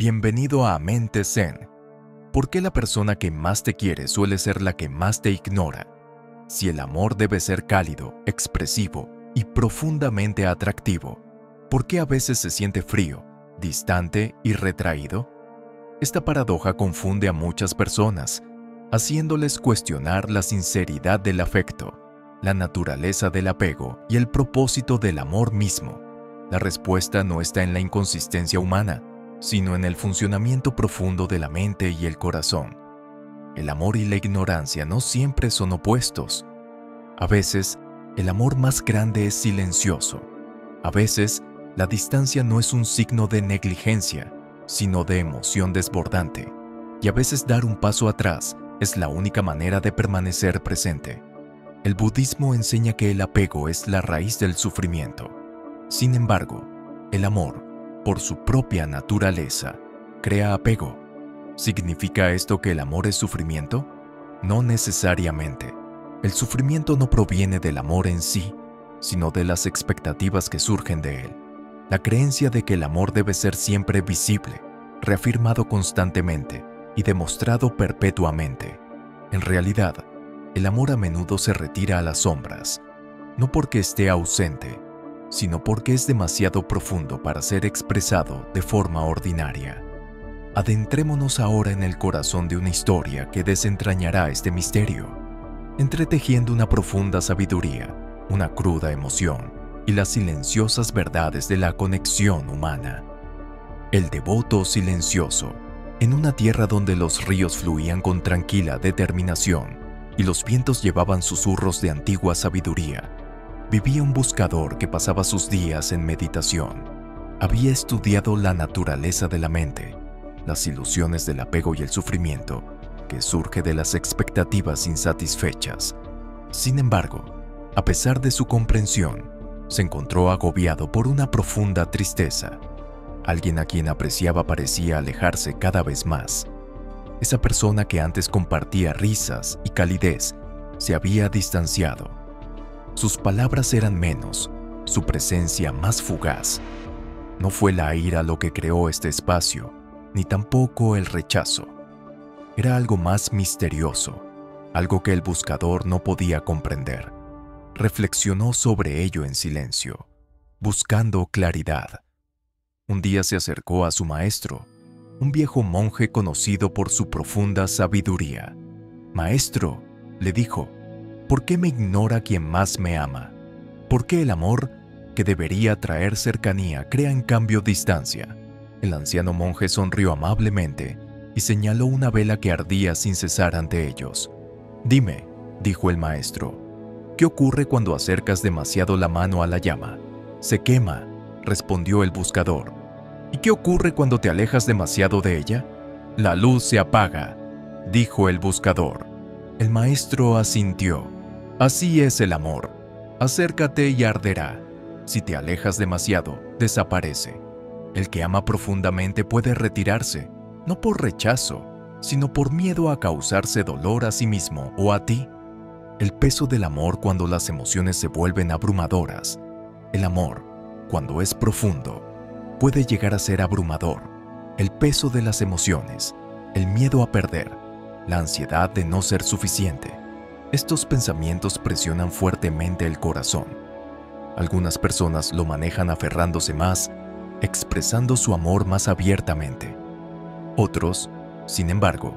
Bienvenido a Mente Zen. ¿Por qué la persona que más te quiere suele ser la que más te ignora? Si el amor debe ser cálido, expresivo y profundamente atractivo, ¿por qué a veces se siente frío, distante y retraído? Esta paradoja confunde a muchas personas, haciéndoles cuestionar la sinceridad del afecto, la naturaleza del apego y el propósito del amor mismo. La respuesta no está en la inconsistencia humana, sino en el funcionamiento profundo de la mente y el corazón. El amor y la ignorancia no siempre son opuestos. A veces, el amor más grande es silencioso. A veces, la distancia no es un signo de negligencia, sino de emoción desbordante. Y a veces dar un paso atrás es la única manera de permanecer presente. El budismo enseña que el apego es la raíz del sufrimiento. Sin embargo, el amor, por su propia naturaleza, crea apego. ¿Significa esto que el amor es sufrimiento? No necesariamente. El sufrimiento no proviene del amor en sí, sino de las expectativas que surgen de él. La creencia de que el amor debe ser siempre visible, reafirmado constantemente y demostrado perpetuamente. En realidad, el amor a menudo se retira a las sombras, no porque esté ausente, sino porque es demasiado profundo para ser expresado de forma ordinaria. Adentrémonos ahora en el corazón de una historia que desentrañará este misterio, entretejiendo una profunda sabiduría, una cruda emoción y las silenciosas verdades de la conexión humana. El devoto silencioso, en una tierra donde los ríos fluían con tranquila determinación y los vientos llevaban susurros de antigua sabiduría, vivía un buscador que pasaba sus días en meditación. Había estudiado la naturaleza de la mente, las ilusiones del apego y el sufrimiento que surge de las expectativas insatisfechas. Sin embargo, a pesar de su comprensión, se encontró agobiado por una profunda tristeza. Alguien a quien apreciaba parecía alejarse cada vez más. Esa persona que antes compartía risas y calidez se había distanciado. Sus palabras eran menos, su presencia más fugaz. No fue la ira lo que creó este espacio, ni tampoco el rechazo. Era algo más misterioso, algo que el buscador no podía comprender. Reflexionó sobre ello en silencio, buscando claridad. Un día se acercó a su maestro, un viejo monje conocido por su profunda sabiduría. «Maestro», le dijo, «¿por qué me ignora quien más me ama? ¿Por qué el amor, que debería traer cercanía, crea en cambio distancia?» El anciano monje sonrió amablemente y señaló una vela que ardía sin cesar ante ellos. «Dime», dijo el maestro, «¿qué ocurre cuando acercas demasiado la mano a la llama?» «Se quema», respondió el buscador. «¿Y qué ocurre cuando te alejas demasiado de ella?» «La luz se apaga», dijo el buscador. El maestro asintió. «Así es el amor. Acércate y arderá. Si te alejas demasiado, desaparece. El que ama profundamente puede retirarse, no por rechazo, sino por miedo a causarse dolor a sí mismo o a ti. El peso del amor cuando las emociones se vuelven abrumadoras. El amor, cuando es profundo, puede llegar a ser abrumador. El peso de las emociones, el miedo a perder, la ansiedad de no ser suficiente. Estos pensamientos presionan fuertemente el corazón. Algunas personas lo manejan aferrándose más, expresando su amor más abiertamente. Otros, sin embargo,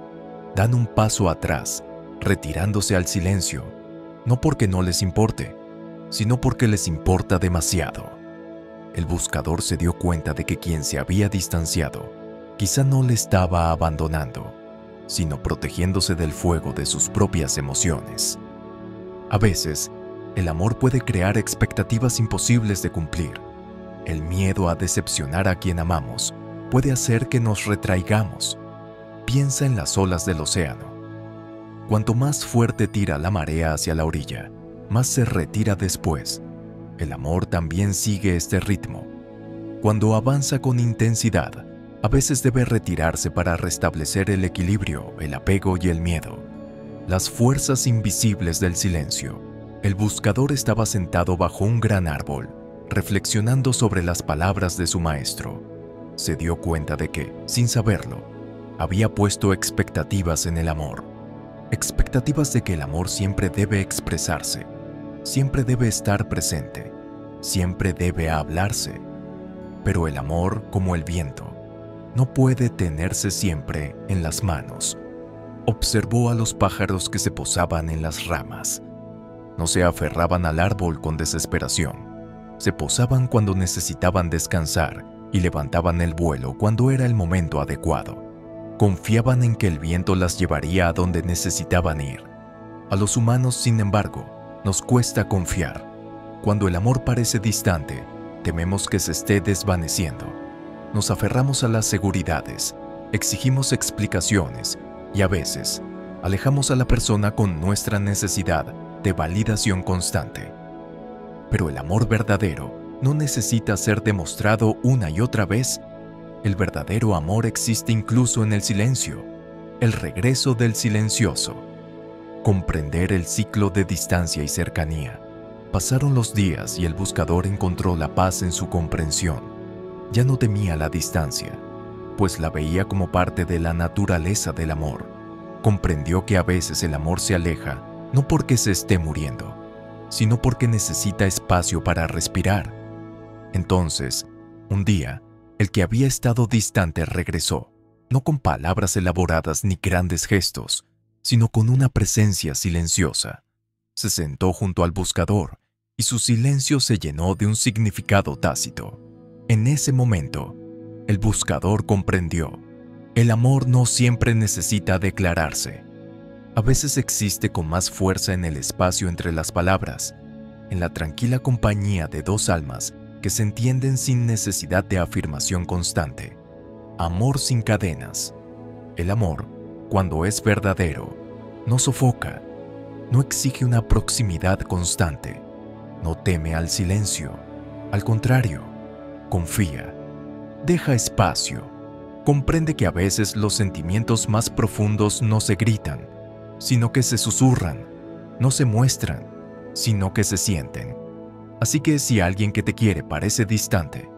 dan un paso atrás, retirándose al silencio, no porque no les importe, sino porque les importa demasiado. El buscador se dio cuenta de que quien se había distanciado quizá no le estaba abandonando, sino protegiéndose del fuego de sus propias emociones. A veces, el amor puede crear expectativas imposibles de cumplir. El miedo a decepcionar a quien amamos puede hacer que nos retraigamos. Piensa en las olas del océano. Cuanto más fuerte tira la marea hacia la orilla, más se retira después. El amor también sigue este ritmo. Cuando avanza con intensidad, a veces debe retirarse para restablecer el equilibrio, el apego y el miedo. Las fuerzas invisibles del silencio. El buscador estaba sentado bajo un gran árbol, reflexionando sobre las palabras de su maestro. Se dio cuenta de que, sin saberlo, había puesto expectativas en el amor. Expectativas de que el amor siempre debe expresarse, siempre debe estar presente, siempre debe hablarse. Pero el amor, como el viento, no puede tenerse siempre en las manos. Observó a los pájaros que se posaban en las ramas. No se aferraban al árbol con desesperación. Se posaban cuando necesitaban descansar y levantaban el vuelo cuando era el momento adecuado. Confiaban en que el viento las llevaría a donde necesitaban ir. A los humanos, sin embargo, nos cuesta confiar. Cuando el amor parece distante, tememos que se esté desvaneciendo. Nos aferramos a las seguridades, exigimos explicaciones y a veces alejamos a la persona con nuestra necesidad de validación constante. Pero el amor verdadero no necesita ser demostrado una y otra vez. El verdadero amor existe incluso en el silencio, el regreso del silencioso. Comprender el ciclo de distancia y cercanía. Pasaron los días y el buscador encontró la paz en su comprensión. Ya no temía la distancia, pues la veía como parte de la naturaleza del amor. Comprendió que a veces el amor se aleja no porque se esté muriendo, sino porque necesita espacio para respirar. Entonces, un día, el que había estado distante regresó, no con palabras elaboradas ni grandes gestos, sino con una presencia silenciosa. Se sentó junto al buscador y su silencio se llenó de un significado tácito. En ese momento, el buscador comprendió: el amor no siempre necesita declararse. A veces existe con más fuerza en el espacio entre las palabras, en la tranquila compañía de dos almas que se entienden sin necesidad de afirmación constante. Amor sin cadenas. El amor, cuando es verdadero, no sofoca, no exige una proximidad constante, no teme al silencio. Al contrario, confía, deja espacio, comprende que a veces los sentimientos más profundos no se gritan, sino que se susurran, no se muestran, sino que se sienten. Así que si alguien que te quiere parece distante,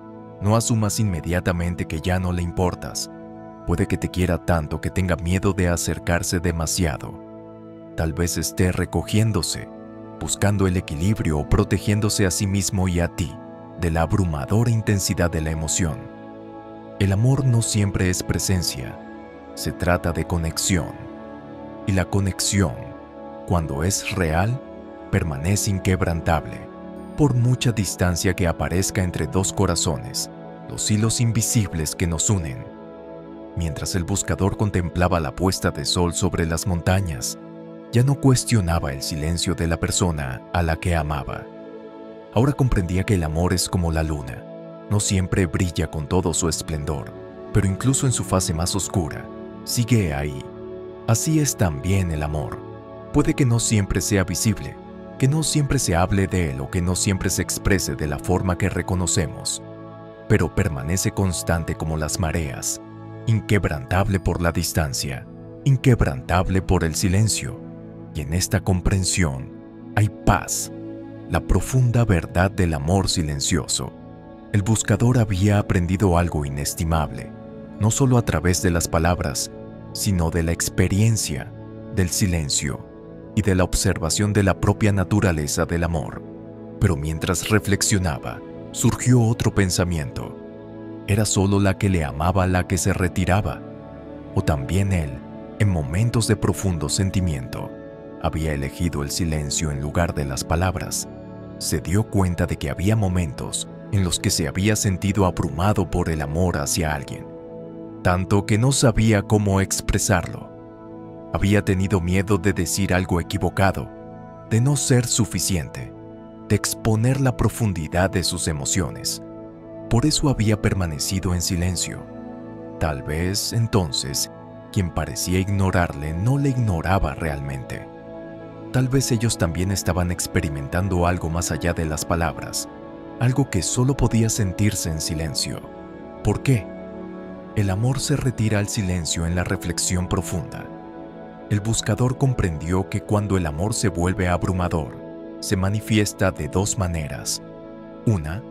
no asumas inmediatamente que ya no le importas. Puede que te quiera tanto que tenga miedo de acercarse demasiado. Tal vez esté recogiéndose, buscando el equilibrio o protegiéndose a sí mismo y a ti de la abrumadora intensidad de la emoción. El amor no siempre es presencia, se trata de conexión. Y la conexión, cuando es real, permanece inquebrantable. Por mucha distancia que aparezca entre dos corazones, los hilos invisibles que nos unen. Mientras el buscador contemplaba la puesta de sol sobre las montañas, ya no cuestionaba el silencio de la persona a la que amaba. Ahora comprendía que el amor es como la luna. No siempre brilla con todo su esplendor, pero incluso en su fase más oscura, sigue ahí. Así es también el amor. Puede que no siempre sea visible, que no siempre se hable de él o que no siempre se exprese de la forma que reconocemos, pero permanece constante como las mareas, inquebrantable por la distancia, inquebrantable por el silencio. Y en esta comprensión hay paz, la profunda verdad del amor silencioso. El buscador había aprendido algo inestimable, no solo a través de las palabras, sino de la experiencia, del silencio y de la observación de la propia naturaleza del amor. Pero mientras reflexionaba, surgió otro pensamiento. ¿Era solo la que le amaba la que se retiraba? ¿O también él, en momentos de profundo sentimiento, había elegido el silencio en lugar de las palabras? Se dio cuenta de que había momentos en los que se había sentido abrumado por el amor hacia alguien, tanto que no sabía cómo expresarlo. Había tenido miedo de decir algo equivocado, de no ser suficiente, de exponer la profundidad de sus emociones. Por eso había permanecido en silencio. Tal vez, entonces, quien parecía ignorarle no le ignoraba realmente. Tal vez ellos también estaban experimentando algo más allá de las palabras, algo que solo podía sentirse en silencio. ¿Por qué? El amor se retira al silencio en la reflexión profunda. El buscador comprendió que cuando el amor se vuelve abrumador, se manifiesta de dos maneras. Una,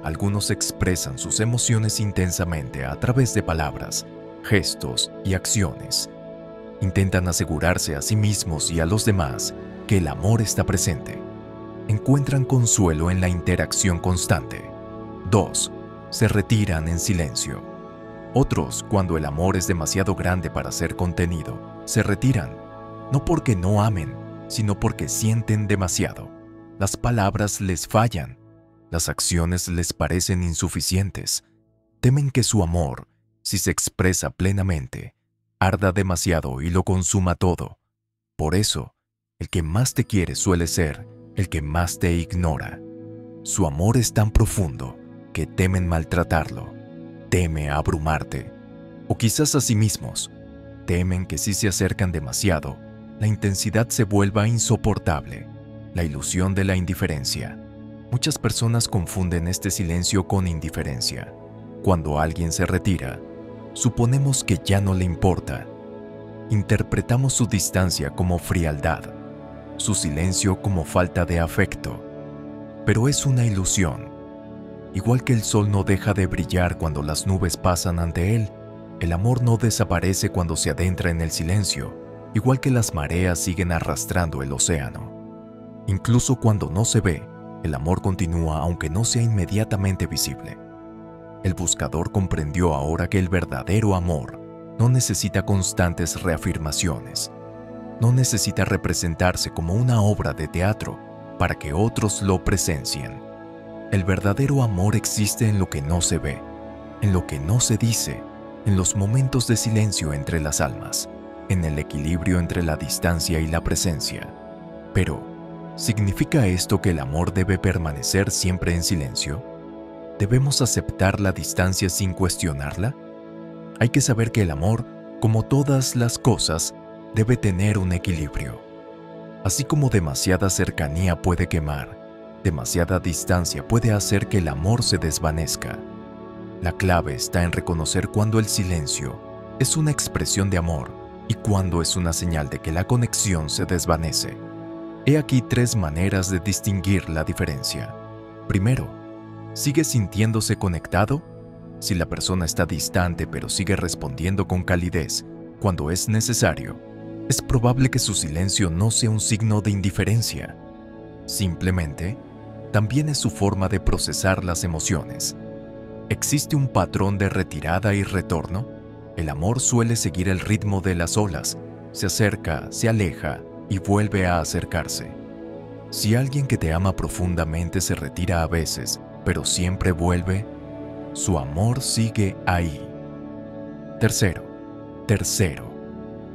Algunos expresan sus emociones intensamente a través de palabras, gestos y acciones. Intentan asegurarse a sí mismos y a los demás que el amor está presente. Encuentran consuelo en la interacción constante. 2. Se retiran en silencio. Otros, cuando el amor es demasiado grande para ser contenido, se retiran, no porque no amen, sino porque sienten demasiado. Las palabras les fallan, las acciones les parecen insuficientes. Temen que su amor, si se expresa plenamente, arda demasiado y lo consuma todo. Por eso, el que más te quiere suele ser el que más te ignora. Su amor es tan profundo que temen maltratarlo, teme abrumarte, o quizás a sí mismos. Temen que si se acercan demasiado, la intensidad se vuelva insoportable, la ilusión de la indiferencia. Muchas personas confunden este silencio con indiferencia. Cuando alguien se retira, suponemos que ya no le importa. Interpretamos su distancia como frialdad, su silencio como falta de afecto. Pero es una ilusión. Igual que el sol no deja de brillar cuando las nubes pasan ante él, el amor no desaparece cuando se adentra en el silencio, igual que las mareas siguen arrastrando el océano. Incluso cuando no se ve, el amor continúa aunque no sea inmediatamente visible. El buscador comprendió ahora que el verdadero amor no necesita constantes reafirmaciones. No necesita representarse como una obra de teatro para que otros lo presencien. El verdadero amor existe en lo que no se ve, en lo que no se dice, en los momentos de silencio entre las almas, en el equilibrio entre la distancia y la presencia. Pero, ¿significa esto que el amor debe permanecer siempre en silencio? ¿Debemos aceptar la distancia sin cuestionarla? Hay que saber que el amor, como todas las cosas, debe tener un equilibrio. Así como demasiada cercanía puede quemar, demasiada distancia puede hacer que el amor se desvanezca. La clave está en reconocer cuando el silencio es una expresión de amor y cuando es una señal de que la conexión se desvanece. He aquí 3 maneras de distinguir la diferencia. Primero, ¿sigue sintiéndose conectado? Si la persona está distante pero sigue respondiendo con calidez cuando es necesario, es probable que su silencio no sea un signo de indiferencia. Simplemente, también es su forma de procesar las emociones. ¿Existe un patrón de retirada y retorno? El amor suele seguir el ritmo de las olas, se acerca, se aleja y vuelve a acercarse. Si alguien que te ama profundamente se retira a veces, pero siempre vuelve, su amor sigue ahí. Tercero,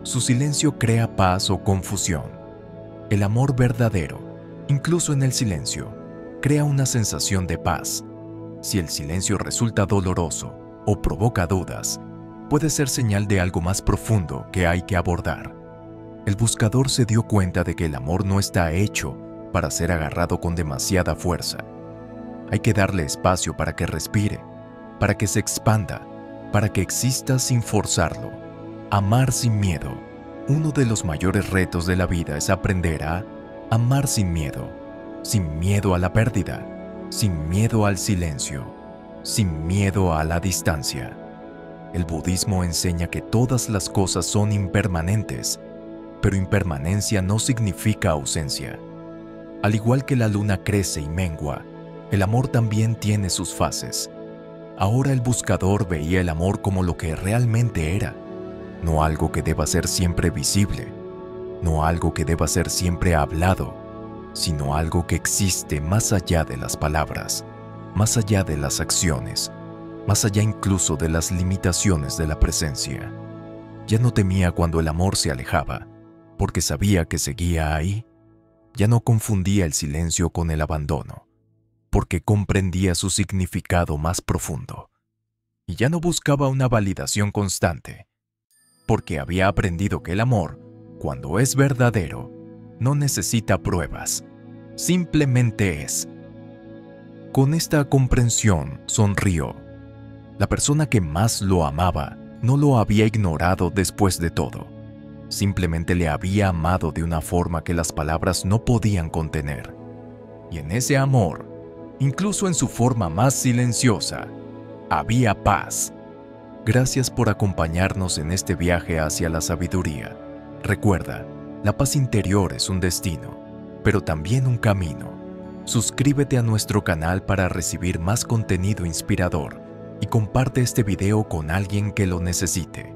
su silencio crea paz o confusión. El amor verdadero, incluso en el silencio, crea una sensación de paz. Si el silencio resulta doloroso o provoca dudas, puede ser señal de algo más profundo que hay que abordar. El buscador se dio cuenta de que el amor no está hecho para ser agarrado con demasiada fuerza. Hay que darle espacio para que respire, para que se expanda, para que exista sin forzarlo. Amar sin miedo. Uno de los mayores retos de la vida es aprender a amar sin miedo a la pérdida, sin miedo al silencio, sin miedo a la distancia. El budismo enseña que todas las cosas son impermanentes, pero impermanencia no significa ausencia. Al igual que la luna crece y mengua, el amor también tiene sus fases. Ahora el buscador veía el amor como lo que realmente era, no algo que deba ser siempre visible, no algo que deba ser siempre hablado, sino algo que existe más allá de las palabras, más allá de las acciones, más allá incluso de las limitaciones de la presencia. Ya no temía cuando el amor se alejaba, porque sabía que seguía ahí. Ya no confundía el silencio con el abandono, porque comprendía su significado más profundo. Y ya no buscaba una validación constante, porque había aprendido que el amor, cuando es verdadero, no necesita pruebas, simplemente es. Con esta comprensión sonrió. La persona que más lo amaba no lo había ignorado después de todo. Simplemente le había amado de una forma que las palabras no podían contener. Y en ese amor, incluso en su forma más silenciosa, había paz. Gracias por acompañarnos en este viaje hacia la sabiduría. Recuerda, la paz interior es un destino, pero también un camino. Suscríbete a nuestro canal para recibir más contenido inspirador y comparte este video con alguien que lo necesite.